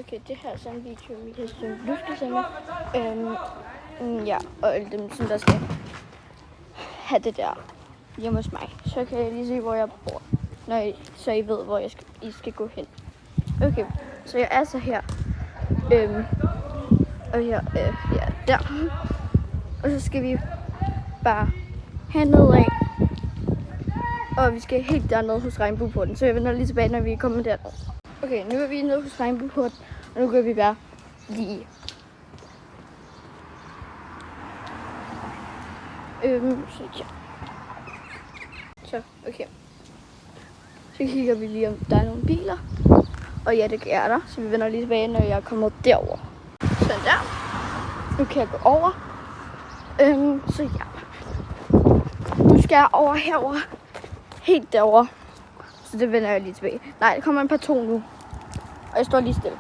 Okay, det her er sådan en video, vi kan sådan løftesemme. Ja, og alle dem, som der skal have det der hjemme hos mig. Så kan jeg lige se, hvor jeg bor, så I ved, hvor I skal gå hen. Okay, så jeg er så her. Og her, ja, der. Og så skal vi bare hernede af. Og vi skal helt dernede hos Regnbueporten. Så jeg vender lige tilbage, når vi er kommet dernede. Okay, nu er vi nede hos Regnbueporten. Og nu går vi bare lige. Så ja. Så, okay. Så kigger vi lige, om der er nogle biler. Og ja, det er der. Så vi vender lige tilbage, når jeg er kommet derover. Sådan der. Nu kan jeg gå over. Så ja. Nu skal jeg over herover. Helt derover. Så det vender jeg lige tilbage. Nej, der kommer en par to nu. Og jeg står lige stille.